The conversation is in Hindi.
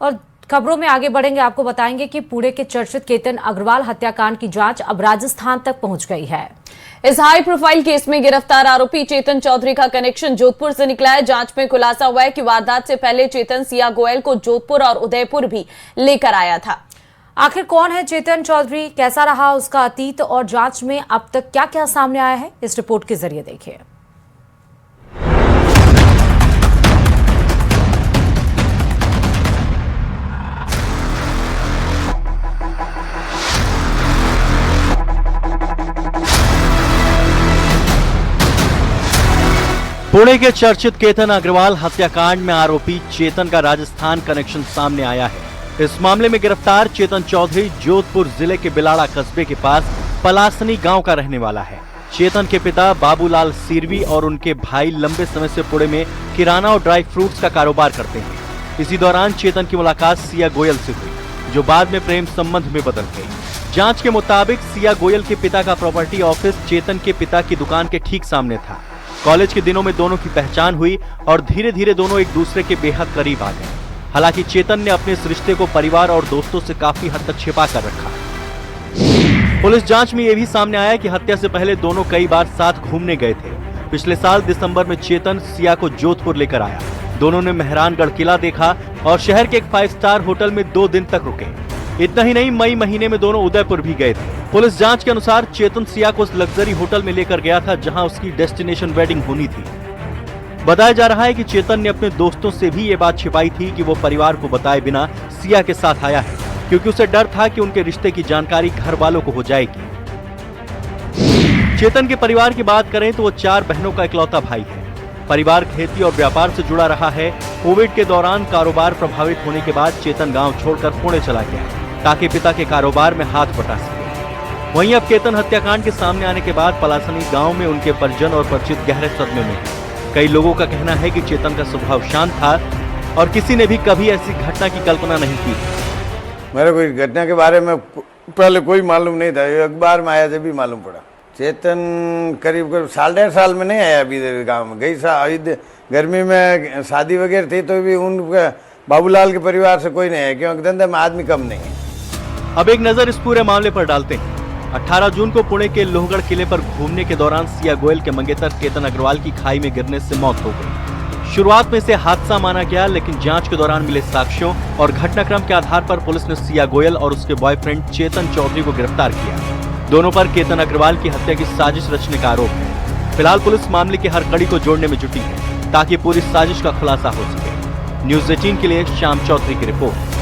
और खबरों में आगे बढ़ेंगे, आपको बताएंगे कि पुणे के चर्चित केतन अग्रवाल हत्याकांड की जांच अब राजस्थान तक पहुंच गई है। इस हाई प्रोफाइल केस में गिरफ्तार आरोपी चेतन चौधरी का कनेक्शन जोधपुर से निकला है। जांच में खुलासा हुआ है कि वारदात से पहले चेतन सिया गोयल को जोधपुर और उदयपुर भी लेकर आया था। आखिर कौन है चेतन चौधरी, कैसा रहा उसका अतीत और जांच में अब तक क्या क्या सामने आया है, इस रिपोर्ट के जरिए देखिए। पुणे के चर्चित केतन अग्रवाल हत्याकांड में आरोपी चेतन का राजस्थान कनेक्शन सामने आया है। इस मामले में गिरफ्तार चेतन चौधरी जोधपुर जिले के बिलाड़ा कस्बे के पास पलासनी गांव का रहने वाला है। चेतन के पिता बाबूलाल सिरवी और उनके भाई लंबे समय से पुणे में किराना और ड्राई फ्रूट्स का कारोबार करते हैं। इसी दौरान चेतन की मुलाकात सिया गोयल से हुई, जो बाद में प्रेम संबंध में बदल गई। जांच के मुताबिक सिया गोयल के पिता का प्रॉपर्टी ऑफिस चेतन के पिता की दुकान के ठीक सामने था। कॉलेज के दिनों में दोनों की पहचान हुई और धीरे धीरे दोनों एक दूसरे के बेहद करीब आ गए। हालांकि चेतन ने अपने इस रिश्ते को परिवार और दोस्तों से काफी हद तक छिपा कर रखा। पुलिस जांच में यह भी सामने आया कि हत्या से पहले दोनों कई बार साथ घूमने गए थे। पिछले साल दिसंबर में चेतन सिया को जोधपुर लेकर आया। दोनों ने मेहरानगढ़ किला देखा और शहर के एक 5 स्टार होटल में 2 दिन तक रुके। इतना ही नहीं, मई महीने में दोनों उदयपुर भी गए थे। पुलिस जांच के अनुसार चेतन सिया को उस लग्जरी होटल में लेकर गया था जहां उसकी डेस्टिनेशन वेडिंग होनी थी। बताया जा रहा है कि चेतन ने अपने दोस्तों से भी ये बात छिपाई थी कि वो परिवार को बताए बिना सिया के साथ आया है, क्योंकि उसे डर था कि उनके रिश्ते की जानकारी घर वालों को हो जाएगी। चेतन के परिवार की बात करें तो वो 4 बहनों का इकलौता भाई है। परिवार खेती और व्यापार से जुड़ा रहा है। कोविड के दौरान कारोबार प्रभावित होने के बाद चेतन गांव छोड़कर पुणे चला गया ताकि पिता के कारोबार में हाथ बटा सके। वहीं अब केतन हत्याकांड के सामने आने के बाद पलासनी गांव में उनके परिजन और परिचित गहरे सदमे में हैं। कई लोगों का कहना है कि चेतन का स्वभाव शांत था और किसी ने भी कभी ऐसी घटना की कल्पना नहीं की। मेरे को इस घटना के बारे में पहले कोई मालूम नहीं था, अखबार में आया जब भी मालूम पड़ा। चेतन करीब 1.5 साल में नहीं आया अभी गाँव में। गई गर्मी में शादी वगैरह थी तो भी उनके बाबूलाल के परिवार से कोई नहीं है, क्योंकि धंधे में आदमी कम नहीं है। अब एक नजर इस पूरे मामले पर डालते हैं। 18 जून को पुणे के लोहगढ़ किले पर घूमने के दौरान सिया गोयल के मंगेतर केतन अग्रवाल की खाई में गिरने से मौत हो गई। शुरुआत में इसे हादसा माना गया, लेकिन जांच के दौरान मिले साक्ष्यों और घटनाक्रम के आधार पर पुलिस ने सिया गोयल और उसके बॉयफ्रेंड चेतन चौधरी को गिरफ्तार किया। दोनों पर केतन अग्रवाल की हत्या की साजिश रचने का आरोप है। फिलहाल पुलिस मामले की हर कड़ी को जोड़ने में जुटी है ताकि पूरी साजिश का खुलासा हो सके। न्यूज़ 18 के लिए श्याम चौधरी की रिपोर्ट।